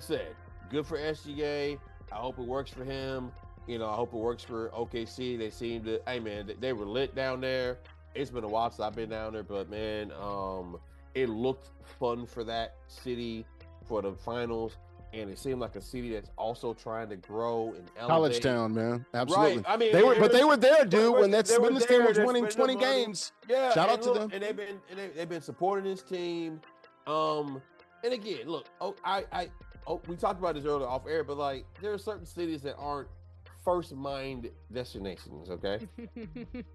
said, good for SGA. I hope it works for him. I hope it works for OKC. They seem to, hey man, they were lit down there. It's been a while since I've been down there, but man, it looked fun for that city for the finals. And it seemed like a city that's also trying to grow and elevate. College town, man. Absolutely. Right. I mean, they were there, dude. When this team was winning 20 games. Yeah. Shout out to them. And they've been supporting this team. And again, look. We talked about this earlier off air, but like there are certain cities that aren't first mind destinations. Okay.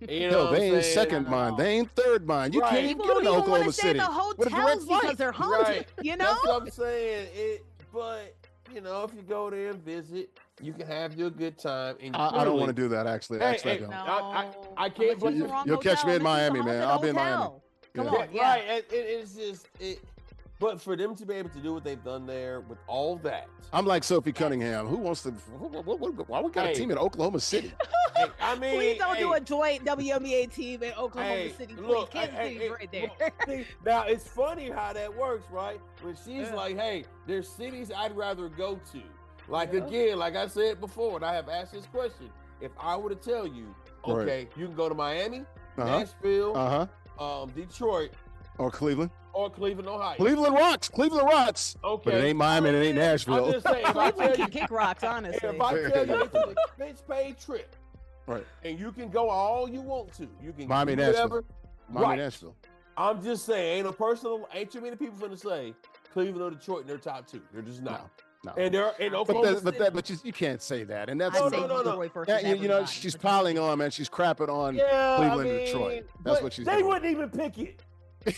No, they ain't second mind. They ain't third mind. You can't even get in Oklahoma City. The hotels because they're haunted. Right. That's what I'm saying. But, if you go there and visit, you can have your good time. And I don't want to do that, actually. I can't blame you. You'll catch me in Miami, man. I'll be in Miami. Come on, yeah. Right. It's just but for them to be able to do what they've done there with all that. I'm like Sophie Cunningham. Who wants to, why we got a team in Oklahoma City? Please don't do a joint WNBA team in Oklahoma City. Look, Kansas City's right there. Now, it's funny how that works, right? When she's like, hey, there's cities I'd rather go to. Like, again, like I said before, and I have asked this question. If I were to tell you, okay, you can go to Miami, Nashville, Detroit. Or Cleveland. Or Cleveland, Ohio. Cleveland rocks. Okay. But it ain't Miami and it ain't Nashville. I'm just saying, Cleveland can kick rocks, honestly. If I tell you it's an expense paid trip, right, and you can go all you want to. You can Miami, do Nashville. Miami, right. Nashville. I'm just saying, ain't too many people finna say Cleveland or Detroit in their top 2. They're just not. No. And they're in Oklahoma City. But you can't say that. And that's no. She's piling on, man. She's crapping on Cleveland and Detroit. That's what she's doing. They wouldn't even pick it. Over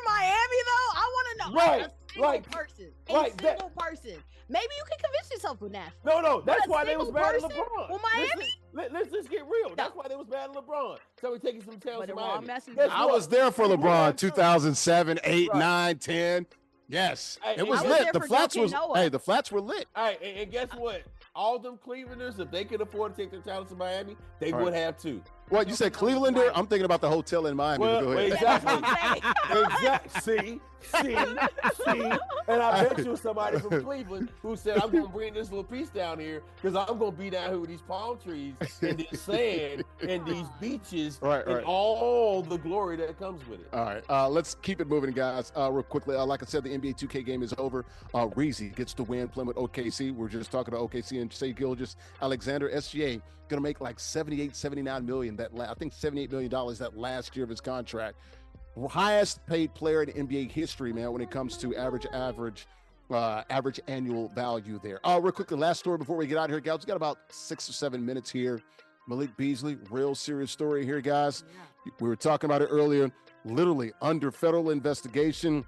Miami, though, I want to know. Right, a single person. Maybe you can convince yourself with Nashville. No, that's why they was mad at LeBron. Well, Miami. Let's just get real. That's why they was mad at LeBron. So we're taking some tails to Miami. I was there for LeBron 2007, 8, 9, 10. Yes, it was lit. The flats were lit. Hey, and guess what? all them Clevelanders, if they could afford to take their talents to Miami, they would have too. What, you said Clevelander? I'm thinking about the hotel in Miami. Well, go ahead. exactly. Exactly. See. And I bet you somebody from Cleveland who said, I'm going to bring this little piece down here because I'm going to be down here with these palm trees and this sand and these beaches and all the glory that comes with it. All right. Let's keep it moving, guys. Real quickly. Like I said, the NBA 2K game is over. Reezy gets the win playing with OKC. We're just talking about OKC and Shai Gilgeous-Alexander. SGA going to make like 79 million. I think $78 million that last year of his contract. Highest paid player in NBA history, man, when it comes to average annual value there. Real quickly, last story before we get out of here, guys. We got about 6 or 7 minutes here. Malik Beasley, real serious story here, guys. Yeah. We were talking about it earlier. Literally under federal investigation.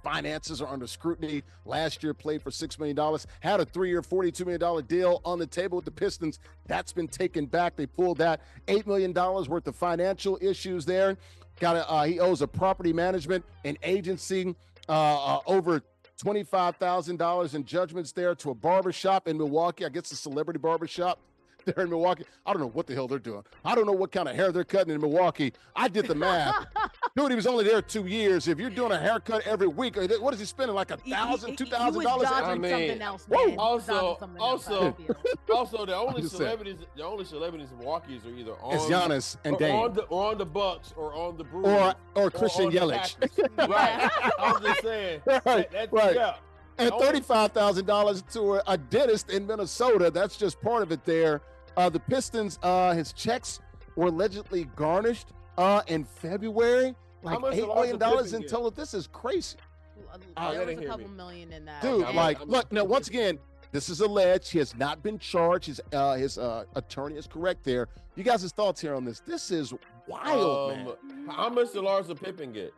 Finances are under scrutiny. Last year played for $6 million. Had a 3-year, $42 million deal on the table with the Pistons. That's been taken back. They pulled that. $8 million worth of financial issues there. He owes a property management and agency over $25,000 in judgments there to a barbershop in Milwaukee. I guess a celebrity barbershop there in Milwaukee. I don't know what the hell they're doing. I don't know what kind of hair they're cutting in Milwaukee. I did the math. Dude, he was only there 2 years. If you're doing a haircut every week, what is he spending? Like $1,000, $2,000? I mean, something else, man. Also, the only celebrities in Milwaukee are either on Giannis and Dame, or on the Bucks, or on the Brewers, or Christian Yelich. Right. I'm just saying. Right. Yeah. And $35,000 to a dentist in Minnesota. That's just part of it there. The Pistons, his checks were allegedly garnished in February. Like $8 million in total. This is crazy. There was a couple million in that. Dude, look, now, once again, this is alleged. He has not been charged. His attorney is correct there. You guys' thoughts here on this? This is wild, man. How much did Larsa Pippen get?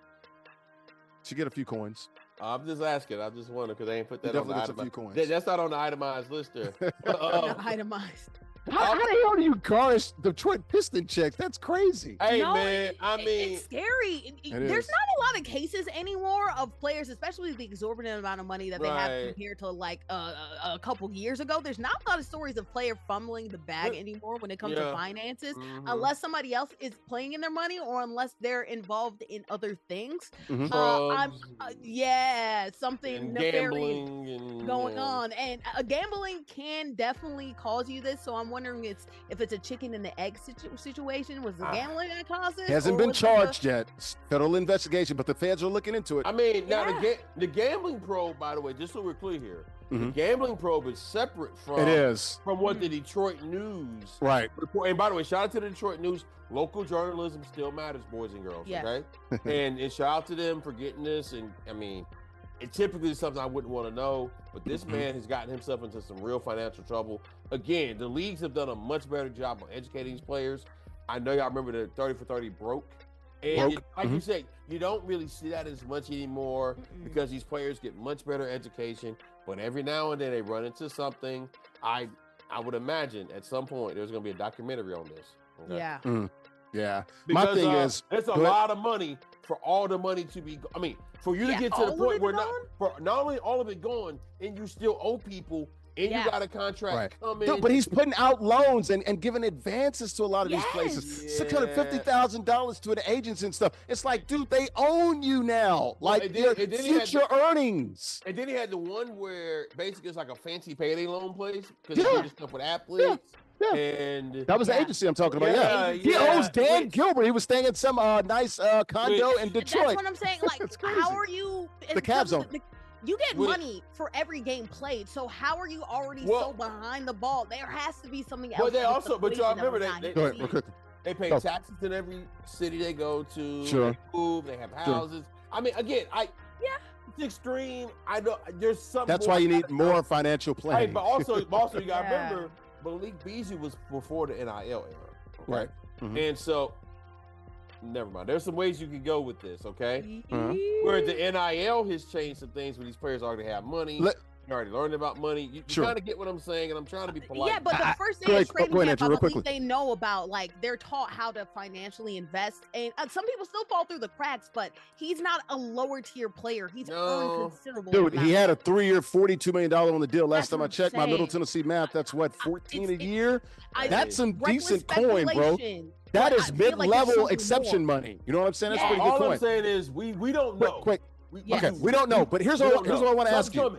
She get a few coins. I'm just asking. I just wonder because they ain't put that on the itemized. That's not on the itemized list there. Itemized. How the hell do you garnish Detroit Piston checks? That's crazy. Hey, man, it's scary. There's not a lot of cases anymore of players, especially the exorbitant amount of money that they have compared to like a couple years ago. There's not a lot of stories of player fumbling the bag anymore when it comes to finances, unless somebody else is playing in their money or unless they're involved in other things. Something nefarious going on, and gambling can definitely cause you this. So I'm wondering if it's a chicken and the egg situation. Was the gambling that caused it? Hasn't been charged yet. Federal investigation, but the feds are looking into it. I mean, now the gambling probe, by the way, just so we're clear here, the gambling probe is separate from what the Detroit News report. And by the way, shout out to the Detroit News. Local journalism still matters, boys and girls. Okay, and shout out to them for getting this. And I mean, it typically is something I wouldn't want to know, but this man has gotten himself into some real financial trouble. Again, the leagues have done a much better job on educating these players. I know y'all remember the 30 for 30 broke. And like you said, you don't really see that as much anymore because these players get much better education. But every now and then they run into something. I would imagine at some point there's going to be a documentary on this. Okay? Yeah. Yeah. Because, my thing is, it's a lot of money for all the money to be. I mean, for you to get to the point where not only all of it gone, and you still owe people, and you got a contract coming. Dude, but he's putting out loans and giving advances to a lot of these places. $650,000 to an agents and stuff. It's like, dude, they own you now. Like their future earnings. And then he had the one where basically it's like a fancy payday loan place because he did stuff with athletes. Yeah. And that was the agency I'm talking about. He owes Dan Gilbert. He was staying in some nice condo in Detroit. That's what I'm saying. Like, how are you? The cap zone. You get money for every game played. So how are you already so behind the ball? There has to be something else. But they also, but y'all remember they pay taxes in every city they go to. Sure. They move. They have houses. I mean, again, it's extreme. I know there's something. That's why you need more financial planning. Hey, but also you got to remember. Malik Beasley was before the NIL era. Okay? Right. And so, never mind. There's some ways you can go with this, okay? Where the NIL has changed some things where these players already have money. You already learned about money. You kind of get what I'm saying, and I'm trying to be polite. Yeah, but the first day of training camp, I believe they know about, like, they're taught how to financially invest. And some people still fall through the cracks, but he's not a lower tier player. He's earned considerable. Dude, he had a 3-year, $42 million on the deal. Last time I checked my Middle Tennessee math, that's what, 14 a year? That's some decent coin, bro. That is mid-level exception money. You know what I'm saying? That's pretty good coin. All I'm saying is we don't know. Quick. Okay, we don't know. But here's what I want to ask you.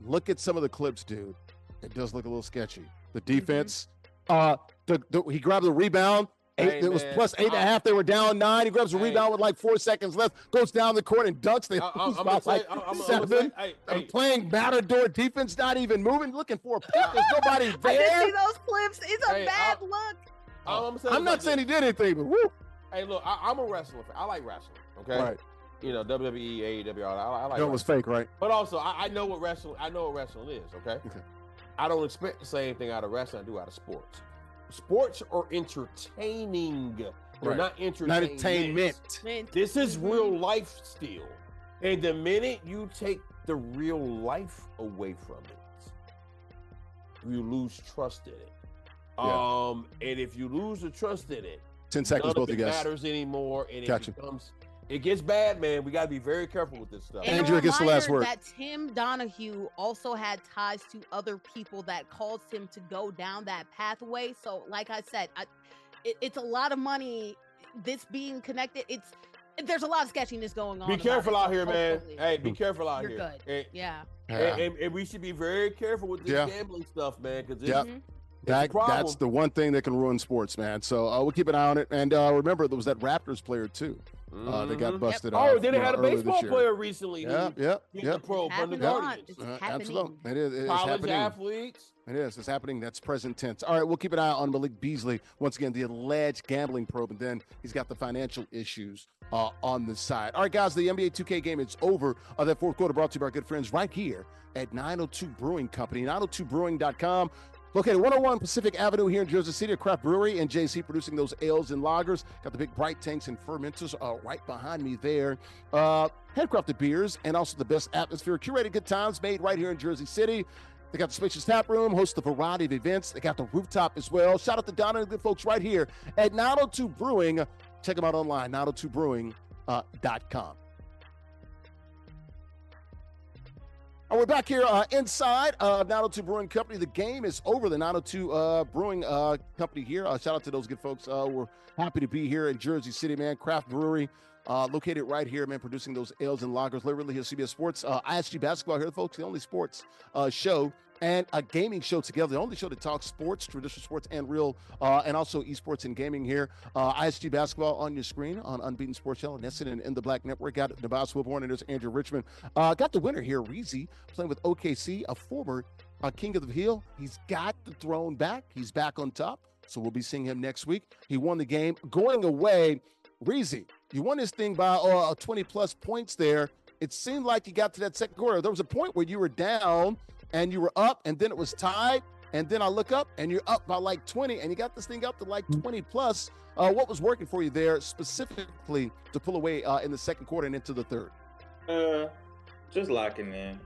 Look at some of the clips, dude. It does look a little sketchy. The defense, he grabbed the rebound. It was plus 8.5. They were down 9. He grabs a rebound with like 4 seconds left, goes down the court and dunks. They lose by like 7. Playing Matador defense, not even moving, looking for a pick. There's nobody there. I didn't see those clips. It's a bad look. I'm not saying he did anything, but woo. Hey, look, I'm a wrestler fan. I like wrestling. Okay. Right. You know, WWE, AEW, I like it was fake, right? But also, I know what wrestling is, okay? I don't expect the same thing out of wrestling I do out of sports. Sports are entertaining. They're not entertainment. This is real life still. And the minute you take the real life away from it, you lose trust in it. And if you lose the trust in it, 10 seconds, both of you guys. Matters anymore, and it gets bad, man. We got to be very careful with this stuff. And Andrea gets the last word. That Tim Donahue also had ties to other people that caused him to go down that pathway. So, like I said, it's a lot of money. This being connected, there's a lot of sketchiness going on. Be careful out here, man. Hey, be careful out here. You're good. And we should be very careful with this gambling stuff, man, because that's the one thing that can ruin sports, man. So we'll keep an eye on it. And remember, there was that Raptors player, too. They got busted off. Oh, then they had a baseball player recently. The pro from the Guardians. Absolutely. It is. College happening. Athletes. It is. It's happening. That's present tense. All right, we'll keep an eye on Malik Beasley. Once again, the alleged gambling probe, and then he's got the financial issues on the side. All right, guys, the NBA 2K game is over. That fourth quarter brought to you by our good friends right here at 902 Brewing Company, 902brewing.com. Located 101 Pacific Avenue here in Jersey City, a craft brewery, and JC producing those ales and lagers. Got the big bright tanks and fermenters right behind me there. Handcrafted beers and also the best atmosphere. Curated good times made right here in Jersey City. They got the spacious tap room, host a variety of events. They got the rooftop as well. Shout out to Donna and the good folks right here at 902 Brewing. Check them out online, 902brewing.com. We're back here inside 902 Brewing Company. The game is over. The 902 Brewing Company here. Shout out to those good folks. We're happy to be here in Jersey City, man. Craft brewery located right here, man, producing those ales and lagers. Larry Ridley here, CBS Sports. ISG Basketball here, folks. The only sports show and a gaming show together. The only show that talks sports, traditional sports, and real, and also esports and gaming here. ISG Basketball on your screen on Unbeaten Sports Channel, Nesson and In the Black Network. Got Nubyjas, Wilborn, and there's Andrea Richmond. Got the winner here, Reezy, playing with OKC, a former King of the Hill. He's got the throne back. He's back on top, so we'll be seeing him next week. He won the game. Going away, Reezy, you won this thing by 20-plus points there. It seemed like you got to that second quarter. There was a point where you were down, and you were up, and then it was tied, and then I look up, and you're up by like 20, and you got this thing up to like 20 plus. What was working for you there specifically to pull away in the second quarter and into the third? Just locking in.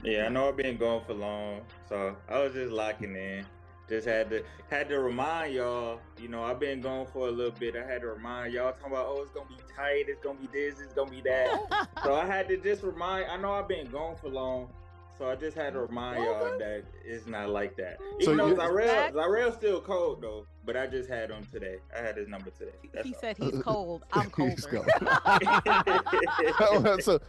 Yeah, I know I've been going for long, so I was just locking in. Just had to remind y'all, you know, I've been going for a little bit. I had to remind y'all, talking about, oh, it's going to be tight, it's going to be this, it's going to be that. So I had to just remind, I know I've been going for long, so I just had to remind y'all that it's not like that. Even though Zyrell's still cold, though, but I just had him today. I had his number today. He said he's cold. I'm colder.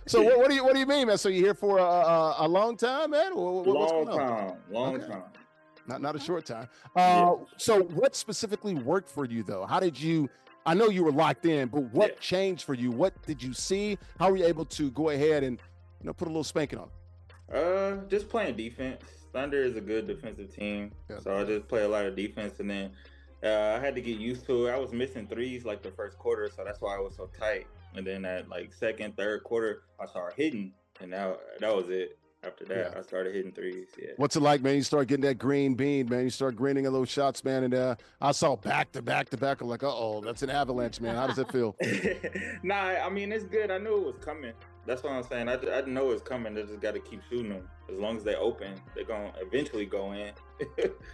So what do you mean, man? So you here for a long time, man? Long time. Not a short time. So what specifically worked for you, though? How did you – I know you were locked in, but what changed for you? What did you see? How were you able to go ahead and, you know, put a little spanking on it? Just playing defense. Thunder is a good defensive team, so I just play a lot of defense, and then I had to get used to it. I was missing threes like the first quarter, so that's why I was so tight. And then at like second, third quarter, I started hitting, and now that was it. After that, I started hitting threes. Yeah. What's it like, man? You start getting that green bean, man. You start greening on those shots, man. And I saw back to back. I'm like, that's an avalanche, man. How does it feel? Nah, I mean, it's good. I knew it was coming. That's what I'm saying. I know it's coming. They just got to keep shooting them. As long as they open, they're going to eventually go in.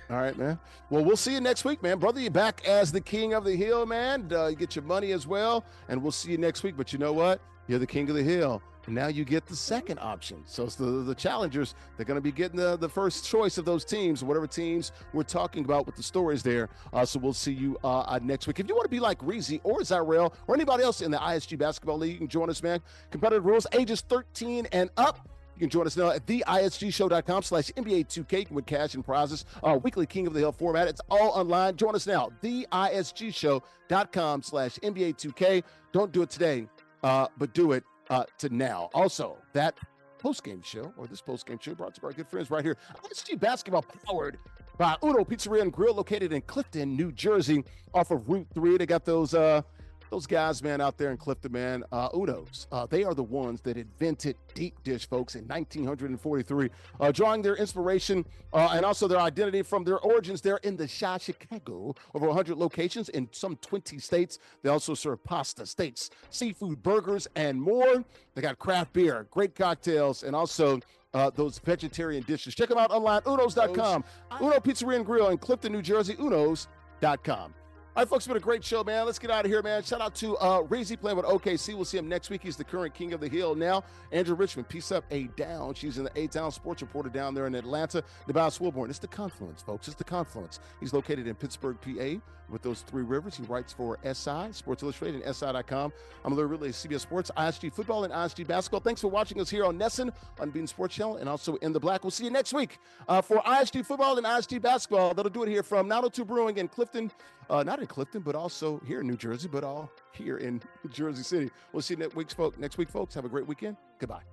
All right, man. Well, we'll see you next week, man. Brother, you're back as the king of the hill, man. You get your money as well, and we'll see you next week. But you know what? You're the king of the hill. And now you get the second option. So it's the challengers. They're going to be getting the first choice of those teams, whatever teams we're talking about with the stories there. So we'll see you next week. If you want to be like Reezy or Zyrell or anybody else in the ISG Basketball League, you can join us, man. Competitive rules, ages 13 and up. You can join us now at theisgshow.com/NBA2K. You can win cash and prizes. Weekly King of the Hill format. It's all online. Join us now, theisgshow.com/NBA2K. Don't do it today, but do it to now. Also, that post-game show, or this post-game show, brought to our good friends right here. ISG Basketball, powered by Uno Pizzeria and Grill, located in Clifton, New Jersey, off of Route 3. They got those guys, man, out there in Clifton, man, Uno's. They are the ones that invented deep dish, folks, in 1943, drawing their inspiration and also their identity from their origins there in the Chi Chicago. Over 100 locations in some 20 states. They also serve pasta, steaks, seafood, burgers, and more. They got craft beer, great cocktails, and also those vegetarian dishes. Check them out online, unos.com. Uno Pizzeria and Grill in Clifton, New Jersey, unos.com. All right, folks, it's been a great show, man. Let's get out of here, man. Shout out to Reezy playing with OKC. We'll see him next week. He's the current king of the hill now. Andrea Richmond, peace up, A-Down. She's in the A-Town sports reporter down there in Atlanta. Nubyjas Wilborn. It's the Confluence, folks. It's the Confluence. He's located in Pittsburgh, PA, with those three rivers. He writes for SI, Sports Illustrated, and SI.com. I'm Larry Ridley, CBS Sports, ISG Football, and ISG Basketball. Thanks for watching us here on Nesson, on Bean Sports Channel, and also in the Black. We'll see you next week for ISG Football and ISG Basketball. That'll do it here from 902 Brewing in Clifton. Not in Clifton, but also here in New Jersey, but all here in Jersey City. We'll see you next week, folks. Have a great weekend. Goodbye.